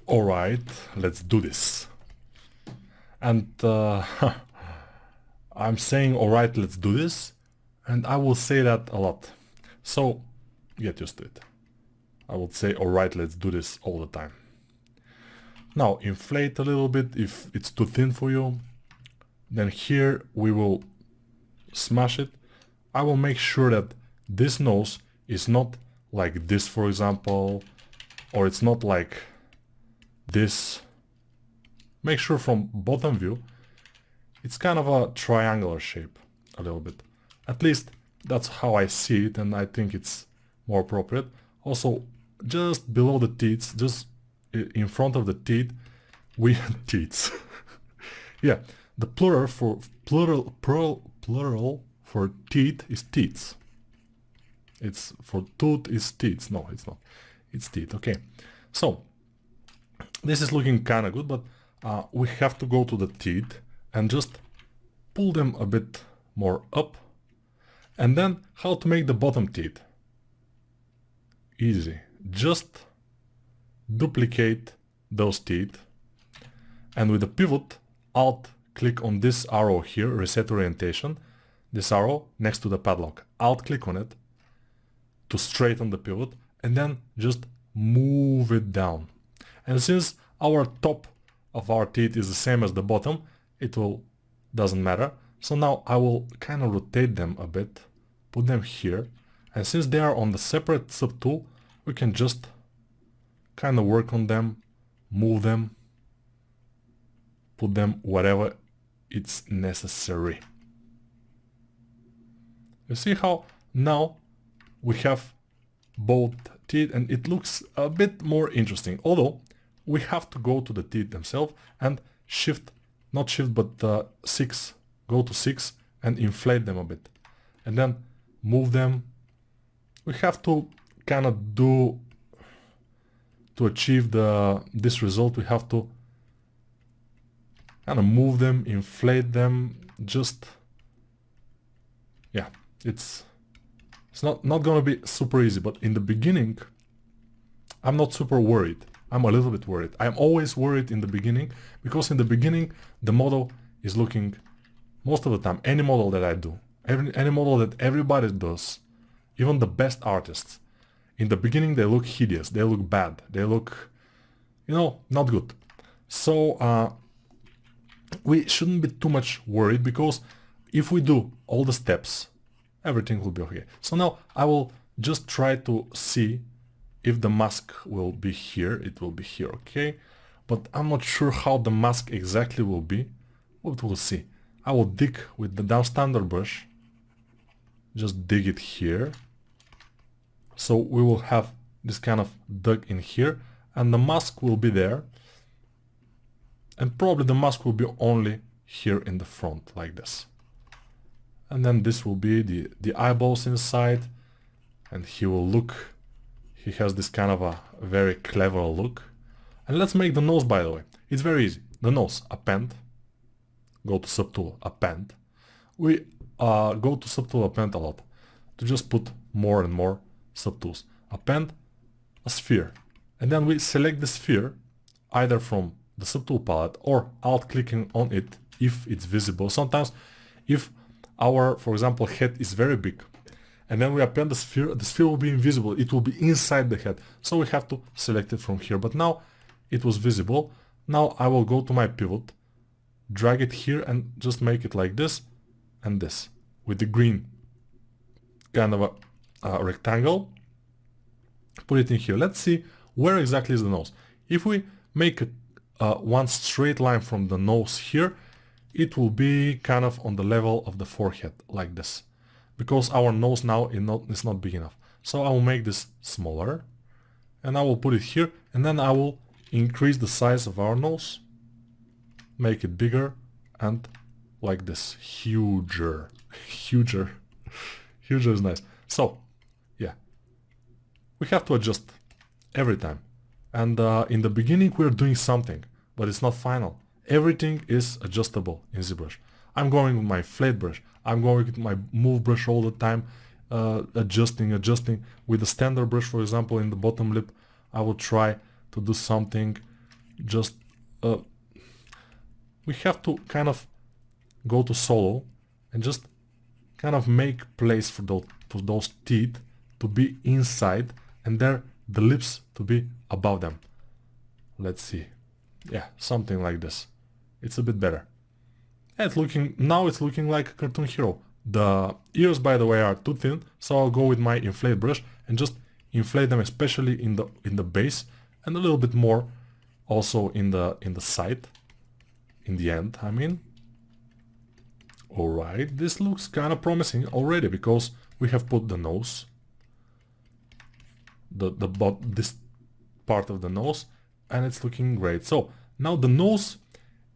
Alright, let's do this. And I'm saying alright, let's do this, and I will say that a lot. So get used to it. I would say alright, let's do this all the time. Now inflate a little bit if it's too thin for you. Then here we will smash it. I will make sure that this nose is not like this, for example, or it's not like this. Make sure from bottom view it's kind of a triangular shape a little bit. At least that's how I see it, and I think it's more appropriate. Also, just below the teeth, just in front of the teeth, we teeth. Yeah, the plural for teeth is teeth. It's for tooth is teeth. No, it's not. It's teeth. Okay. So this is looking kind of good, but we have to go to the teeth and just pull them a bit more up. And then how to make the bottom teeth? Easy. Just duplicate those teeth, and with the pivot, Alt click on this arrow here, reset orientation, this arrow next to the padlock. Alt click on it to straighten the pivot, and then just move it down. And since our top of our teeth is the same as the bottom, it doesn't matter. So now I will kind of rotate them a bit, put them here, and since they are on the separate subtool, we can just kind of work on them, move them, put them wherever it's necessary. You see how now we have both teeth and it looks a bit more interesting, although we have to go to the teeth themselves and not shift but 6, go to 6 and inflate them a bit, and then move them. We have to kind of do, to achieve this result, we have to kind of move them, inflate them, just, yeah, it's not gonna be super easy, but in the beginning I'm not super worried. I'm a little bit worried. I'm always worried in the beginning, because in the beginning the model is looking, most of the time, any model that I do, any model that everybody does, even the best artists, in the beginning they look hideous, they look bad, they look, you know, not good. So we shouldn't be too much worried, because if we do all the steps, everything will be okay. So now I will just try to see if the mask will be here. It will be here, okay? But I'm not sure how the mask exactly will be, but we'll see. I will dig with the down standard brush, just dig it here. So we will have this kind of dug in here, and the mask will be there. And probably the mask will be only here in the front, like this. And then this will be the eyeballs inside, and he will look, he has this kind of a very clever look. And let's make the nose, by the way. It's very easy. The nose, append, go to subtool, append. We go to subtool, append a lot, to just put more and more subtools. Append a sphere, and then we select the sphere either from the subtool palette or alt clicking on it if it's visible. Sometimes if our, for example, head is very big and then we append the sphere will be invisible, it will be inside the head, so we have to select it from here. But now it was visible. Now I will go to my pivot, drag it here and just make it like this and this with the green kind of a rectangle. Put it in here. Let's see where exactly is the nose. If we make one straight line from the nose here, it will be kind of on the level of the forehead, like this, because our nose now is not big enough. So I will make this smaller, and I will put it here, and then I will increase the size of our nose, make it bigger, and like this, huger. Huger is nice. So yeah, we have to adjust every time, and in the beginning we're doing something, but it's not final. Everything is adjustable in ZBrush. I'm going with my inflate brush, I'm going with my move brush all the time, adjusting. With the standard brush, for example, in the bottom lip, I will try to do something just we have to kind of go to solo and just kind of make place for those teeth to be inside and there the lips to be above them. Let's see. Yeah, something like this. It's a bit better. And now it's looking like a cartoon hero. The ears, by the way, are too thin, so I'll go with my inflate brush and just inflate them, especially in the base, and a little bit more also in the side, in the end, I mean. Alright, this looks kind of promising already because we have put the nose, this part of the nose, and it's looking great. So now the nose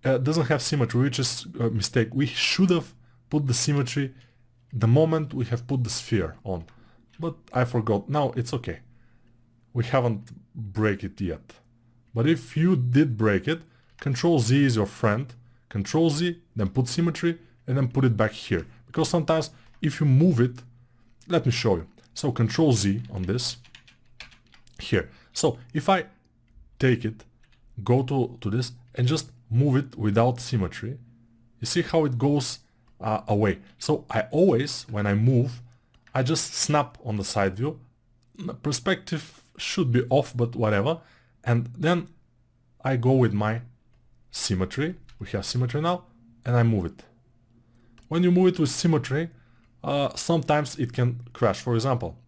doesn't have symmetry, which is a mistake. We should have put the symmetry the moment we have put the sphere on, but I forgot. Now it's okay. We haven't break it yet. But if you did break it, Control Z is your friend. Control Z, then put symmetry, and then put it back here. Because sometimes if you move it, let me show you. So Control Z on this, here. So if I take it, go to this, and just move it without symmetry, you see how it goes away. So I always, when I move, I just snap on the side view. The perspective should be off, but whatever. And then I go with my symmetry. We have symmetry now, and I move it. When you move it with symmetry, sometimes it can crash. For example,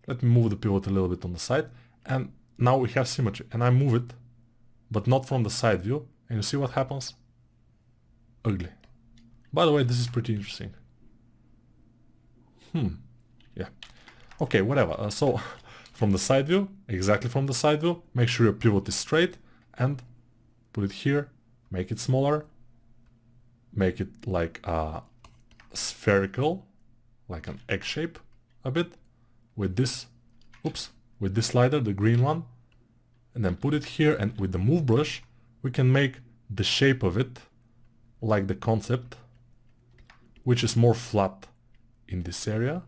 let me move the pivot a little bit on the side, and now we have symmetry. And I move it, but not from the side view. And you see what happens? Ugly. By the way, this is pretty interesting. Yeah. Okay, whatever. So from the side view, exactly from the side view, make sure your pivot is straight and put it here, make it smaller, make it like spherical, like an egg shape a bit, with this, with this slider, the green one, and then put it here, and with the move brush, we can make the shape of it like the concept, which is more flat in this area.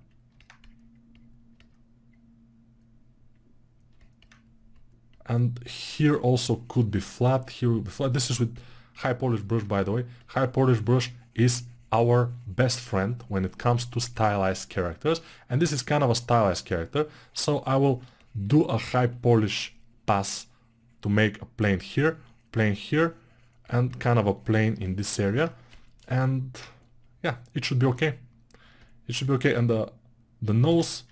And here also could be flat, here will be flat. This is with high polish brush, by the way. High polish brush is our best friend when it comes to stylized characters. And this is kind of a stylized character. So I will do a high polish pass to make a plane here, and kind of a plane in this area. And yeah, it should be okay. It should be okay. And the nose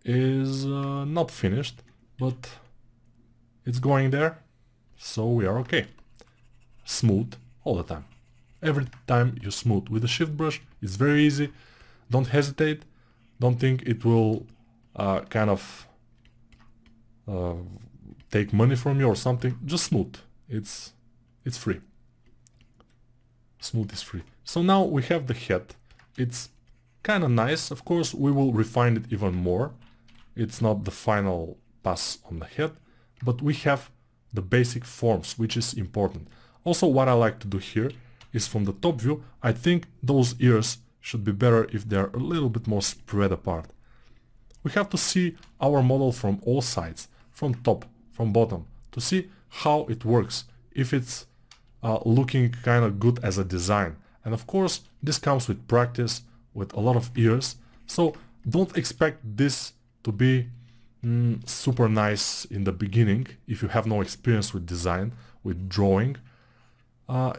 is not finished, but it's going there, so we are okay. Smooth all the time. Every time you smooth with the shift brush, it's very easy. Don't hesitate. Don't think it will kind of take money from you or something. Just smooth. It's free. Smooth is free. So now we have the head. It's kind of nice. Of course, we will refine it even more. It's not the final pass on the head, but we have the basic forms, which is important. Also, what I like to do here is from the top view, I think those ears should be better if they're a little bit more spread apart. We have to see our model from all sides, from top, from bottom, to see how it works, if it's looking kind of good as a design. And of course, this comes with practice, with a lot of ears, so don't expect this to be super nice in the beginning if you have no experience with design, with drawing.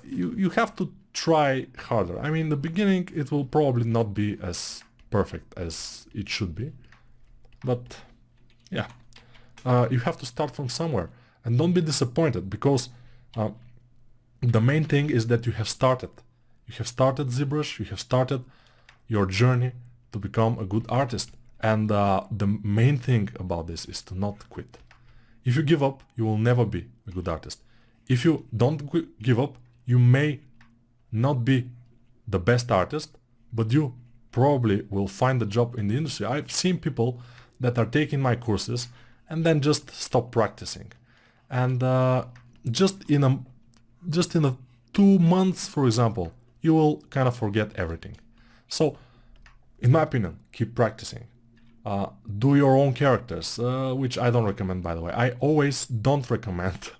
You have to try harder. I mean, in the beginning it will probably not be as perfect as it should be, but yeah, you have to start from somewhere, and don't be disappointed, because the main thing is that you have started. You have started ZBrush, you have started your journey to become a good artist. And the main thing about this is to not quit. If you give up, you will never be a good artist. If you don't give up, you may not be the best artist, but you probably will find a job in the industry. I've seen people that are taking my courses and then just stop practicing. And just in a 2 months, for example, you will kind of forget everything. So, in my opinion, keep practicing. do your own characters, which I don't recommend, by the way. I always don't recommend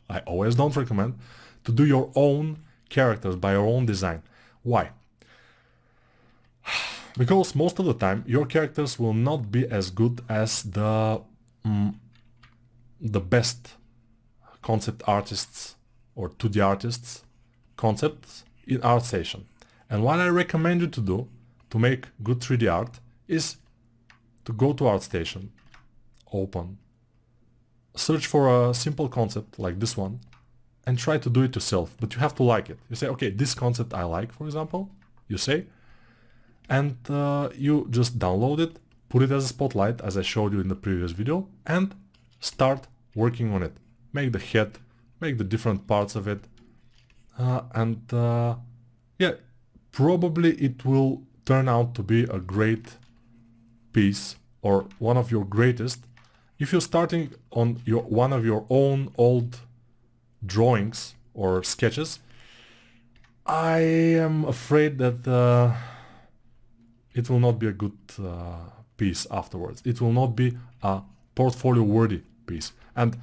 to do your own characters by your own design. Why? Because most of the time your characters will not be as good as the best concept artists or 2D artists concepts in ArtStation. And what I recommend you to do to make good 3D art is to go to ArtStation, open, search for a simple concept like this one, and try to do it yourself. But you have to like it. You say, okay, this concept I like, for example, you say, and you just download it, put it as a spotlight, as I showed you in the previous video, and start working on it. Make the head, make the different parts of it, yeah, probably it will turn out to be a great piece or one of your greatest. If you're starting on one of your own old drawings or sketches, I am afraid that it will not be a good piece afterwards. It will not be a portfolio worthy piece. And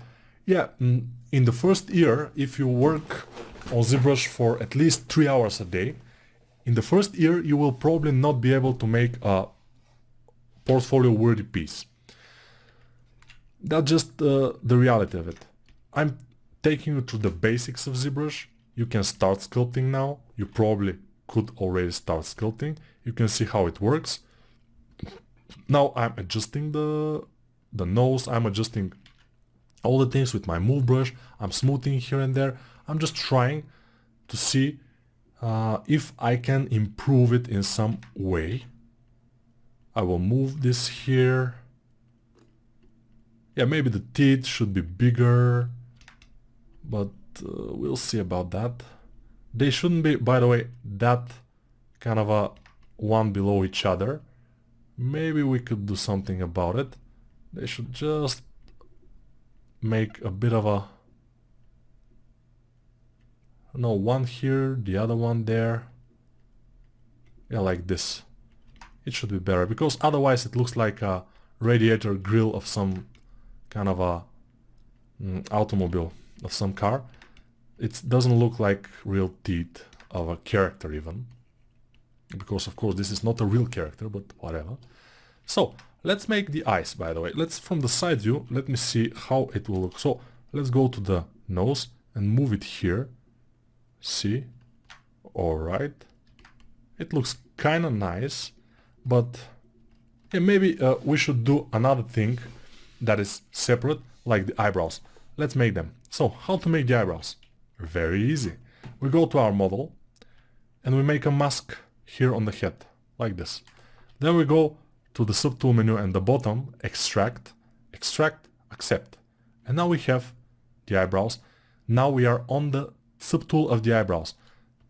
yeah, in the first year, if you work on ZBrush for at least 3 hours a day, in the first year you will probably not be able to make a portfolio worthy piece. That's just the reality of it. I'm taking you through the basics of ZBrush. You can start sculpting now. You probably could already start sculpting. You can see how it works. Now I'm adjusting the nose, I'm adjusting all the things with my move brush, I'm smoothing here and there. I'm just trying to see if I can improve it in some way. I will move this here. Yeah, maybe the teeth should be bigger, but we'll see about that. They shouldn't be, by the way, that kind of a one below each other. Maybe we could do something about it. They should just make a bit of a, no, one here, the other one there. Yeah, like this. It should be better, because otherwise it looks like a radiator grill of some kind of a automobile, of some car. It doesn't look like real teeth of a character even, because of course this is not a real character, but whatever. So let's make the eyes, by the way. Let's, from the side view, let me see how it will look. So let's go to the nose and move it here. See? Alright. It looks kind of nice, but yeah, maybe we should do another thing that is separate, like the eyebrows. Let's make them. So how to make the eyebrows? Very easy. We go to our model and we make a mask here on the head, like this. Then we go to the subtool menu and the bottom, extract, extract, accept. And now we have the eyebrows. Now we are on the subtool of the eyebrows.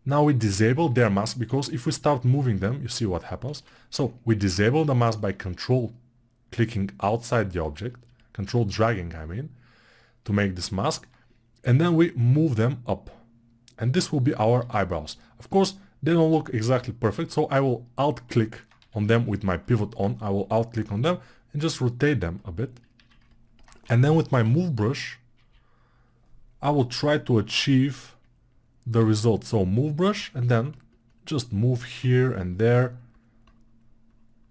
Now we disable their mask, because if we start moving them, you see what happens. So we disable the mask by control clicking outside the object, control dragging I mean, to make this mask. And then we move them up. And this will be our eyebrows. Of course, they don't look exactly perfect, so I will alt click on them with my pivot on. I will alt click on them and just rotate them a bit. And then with my move brush, I will try to achieve the result. So move brush and then just move here and there.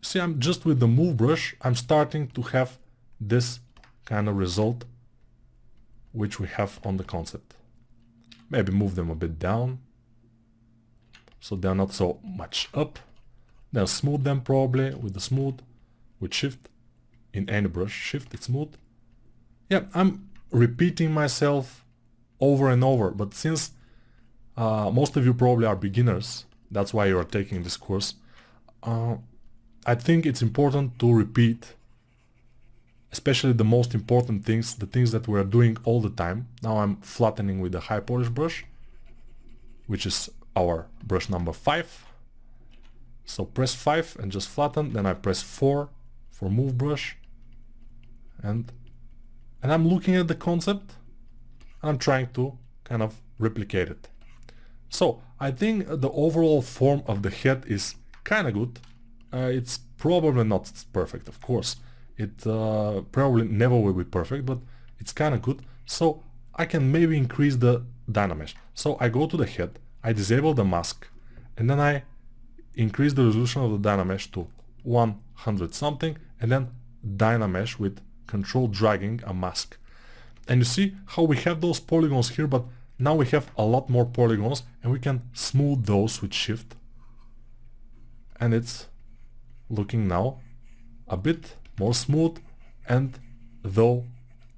See, I'm just with the move brush, I'm starting to have this kind of result which we have on the concept. Maybe move them a bit down so they're not so much up. Then smooth them probably with the smooth, with shift, in any brush, shift, it's smooth. Yeah, I'm repeating myself over and over, but since most of you probably are beginners, that's why you are taking this course, I think it's important to repeat, especially the most important things, the things that we're doing all the time. Now I'm flattening with the high polish brush, which is our brush number 5. So press 5 and just flatten, then I press 4 for move brush, and I'm looking at the concept and I'm trying to kind of replicate it. So I think the overall form of the head is kind of good. It's probably not perfect, of course. It probably never will be perfect, but it's kind of good. So I can maybe increase the Dynamesh. So I go to the head, I disable the mask, and then I increase the resolution of the Dynamesh to 100 something, and then Dynamesh with control dragging a mask. And you see how we have those polygons here, but now we have a lot more polygons, and we can smooth those with shift. And it's looking now a bit more smooth, and though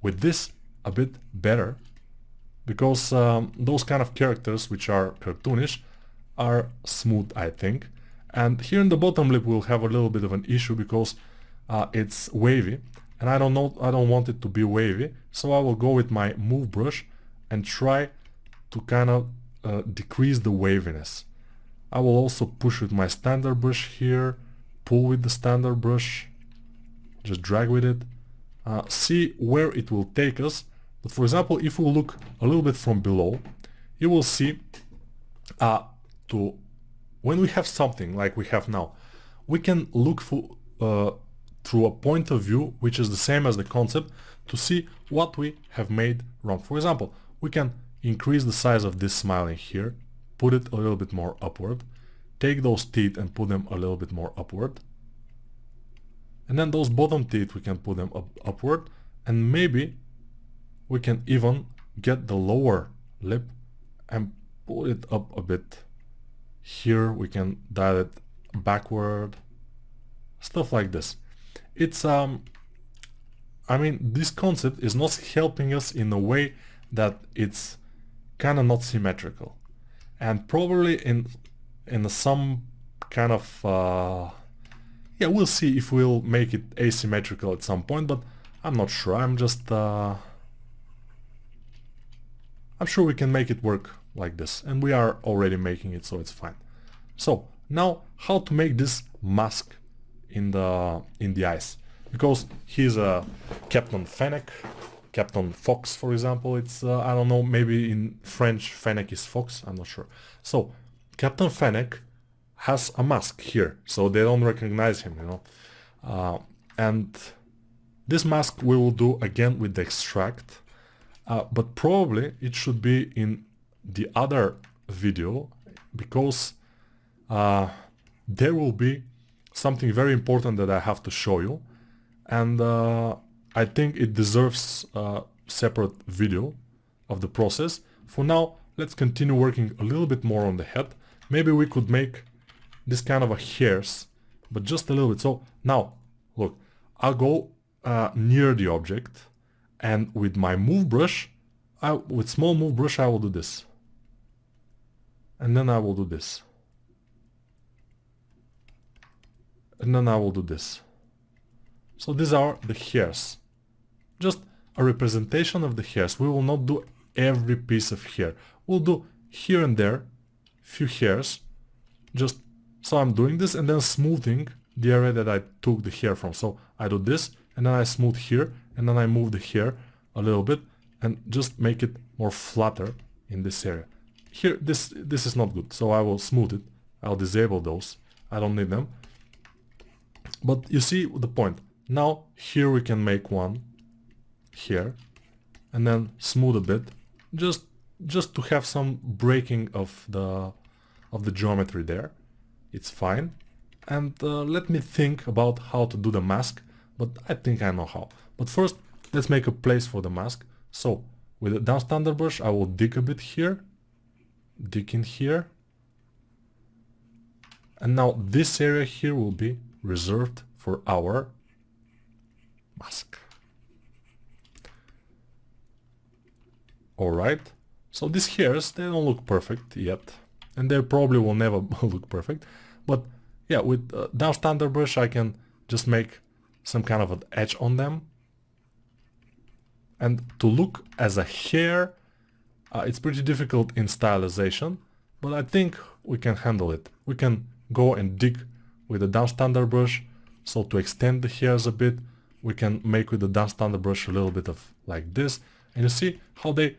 with this a bit better, because those kind of characters which are cartoonish are smooth, I think. And here in the bottom lip we'll have a little bit of an issue because it's wavy, and I don't want it to be wavy, so I will go with my move brush and try to kind of decrease the waviness. I will also push with my standard brush here, pull with the standard brush, just drag with it, see where it will take us. But for example, if we look a little bit from below, you will see when we have something like we have now, we can look through a point of view which is the same as the concept to see what we have made wrong. For example, we can increase the size of this smiling here, put it a little bit more upward, take those teeth and put them a little bit more upward, and then those bottom teeth we can put them upward, and maybe we can even get the lower lip and pull it up a bit. Here we can dial it backward, stuff like this. It's I mean, this concept is not helping us in a way that it's kind of not symmetrical, and probably in some kind of yeah, we'll see if we'll make it asymmetrical at some point, but I'm not sure. I'm just I'm sure we can make it work like this, and we are already making it, so it's fine. So now how to make this mask in the eyes, because he's a Captain Fennec, Captain Fox for example. It's I don't know, maybe in French Fennec is Fox, I'm not sure. So Captain Fennec has a mask here, so they don't recognize him, you know. And this mask we will do again with the extract, but probably it should be in the other video, because there will be something very important that I have to show you, and I think it deserves a separate video of the process. For now, let's continue working a little bit more on the head. Maybe we could make this kind of a hairs, but just a little bit. So now, look, I'll go near the object, and with my move brush, with small move brush, I will do this. And then I will do this. And then I will do this. So these are the hairs. Just a representation of the hairs. We will not do every piece of hair. We'll do here and there few hairs. Just so I'm doing this and then smoothing the area that I took the hair from. So I do this and then I smooth here, and then I move the hair a little bit and just make it more flatter in this area. Here, this is not good, so I will smooth it. I'll disable those. I don't need them. But you see the point. Now here we can make one here and then smooth a bit, just to have some breaking of the geometry there. It's fine. And let me think about how to do the mask, but I think I know how. But first, let's make a place for the mask. So with the down standard brush, I will dig a bit here, dig in here, and now this area here will be reserved for our mask. Alright, so these hairs, they don't look perfect yet, and they probably will never look perfect, but yeah, with down standard brush I can just make some kind of an edge on them. And to look as a hair, it's pretty difficult in stylization, but I think we can handle it. We can go and dig with the down standard brush, so to extend the hairs a bit, we can make with the down standard brush a little bit of like this, and you see how they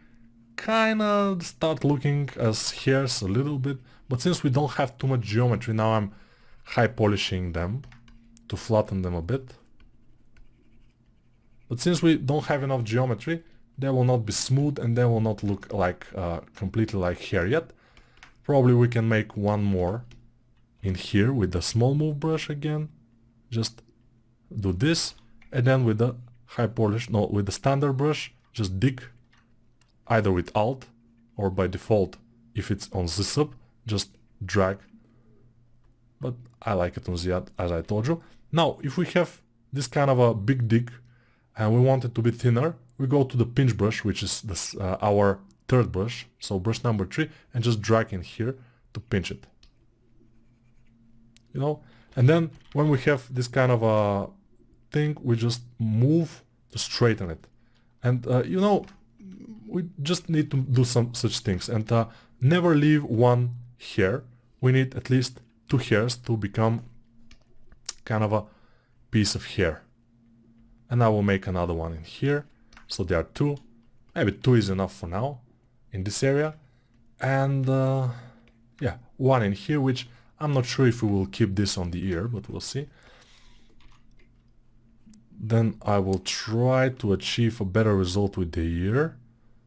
kind of start looking as hairs a little bit, but since we don't have too much geometry, now I'm high polishing them to flatten them a bit. But since we don't have enough geometry, they will not be smooth and they will not look like completely like hair yet. Probably we can make one more in here with the small move brush again. Just do this, and then with the high polish, no, with the standard brush, just dig, either with Alt or by default, if it's on Z sub, just drag. But I like it on Z, as I told you. Now, if we have this kind of a big dig and we want it to be thinner, we go to the pinch brush, which is this, our third brush, so brush number 3, and just drag in here to pinch it. You know, and then when we have this kind of a thing, we just move to straighten it. And you know, we just need to do some such things, and never leave one hair. We need at least 2 hairs to become kind of a piece of hair. And I will make another one in here, so there are 2. Maybe 2 is enough for now in this area. And yeah, 1 in here, which I'm not sure if we will keep this on the ear, but we'll see. Then I will try to achieve a better result with the ear.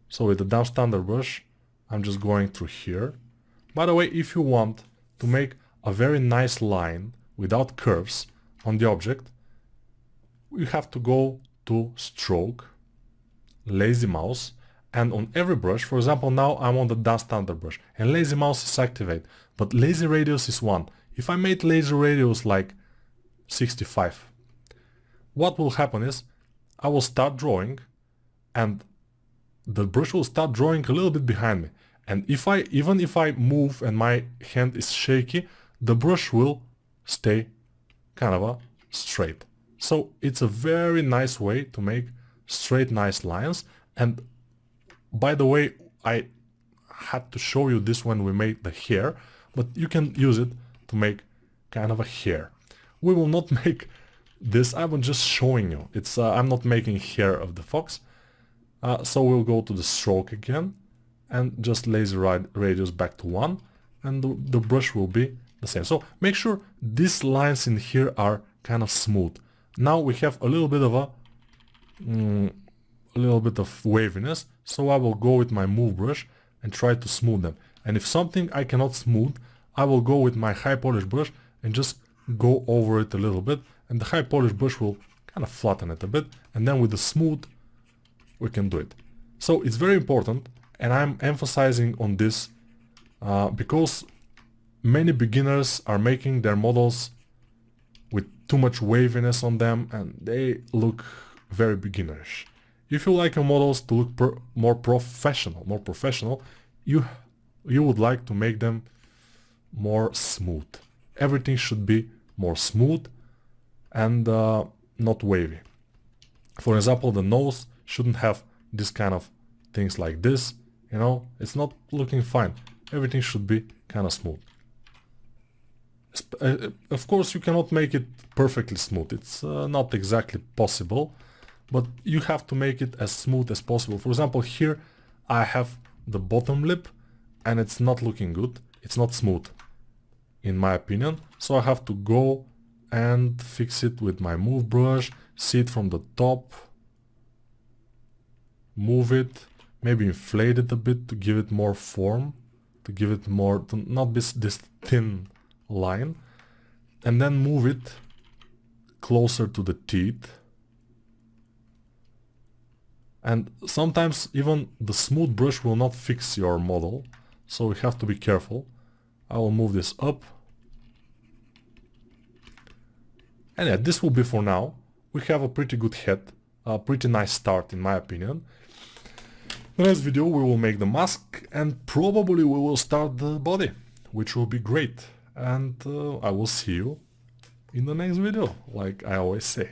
So with the down standard brush, I'm just going through here. By the way, if you want to make a very nice line without curves on the object, you have to go to stroke, lazy mouse, and on every brush, for example, now I'm on the down standard brush, and lazy mouse is activate, but lazy radius is 1. If I made lazy radius like 65, what will happen is I will start drawing and the brush will start drawing a little bit behind me. And even if I move and my hand is shaky, the brush will stay kind of straight. So it's a very nice way to make straight, nice lines. And by the way, I had to show you this when we made the hair, but you can use it to make kind of a hair. We will not make this, I'm just showing you. It's I'm not making hair of the fox. So we'll go to the stroke again and just lazy radius back to 1, and the brush will be the same. So make sure these lines in here are kind of smooth. Now we have a little bit of waviness, so I will go with my move brush and try to smooth them. And if something I cannot smooth, I will go with my high polish brush and just go over it a little bit, and the high polish brush will kind of flatten it a bit, and then with the smooth we can do it. So it's very important, and I'm emphasizing on this because many beginners are making their models with too much waviness on them and they look very beginnerish. If you like your models to look more professional, you would like to make them more smooth. Everything should be more smooth and not wavy. For example, the nose shouldn't have this kind of things like this, you know, it's not looking fine. Everything should be kind of smooth. Of course, you cannot make it perfectly smooth. It's not exactly possible, but you have to make it as smooth as possible. For example, here I have the bottom lip and it's not looking good. It's not smooth, in my opinion. So I have to go and fix it with my move brush, see it from the top, move it, maybe inflate it a bit to give it more form, to give it more, to not be this thin line, and then move it closer to the teeth. And sometimes even the smooth brush will not fix your model, so we have to be careful. I will move this up. And yeah, this will be for now. We have a pretty good head, a pretty nice start in my opinion. In the next video we will make the mask and probably we will start the body, which will be great. And I will see you in the next video, like I always say.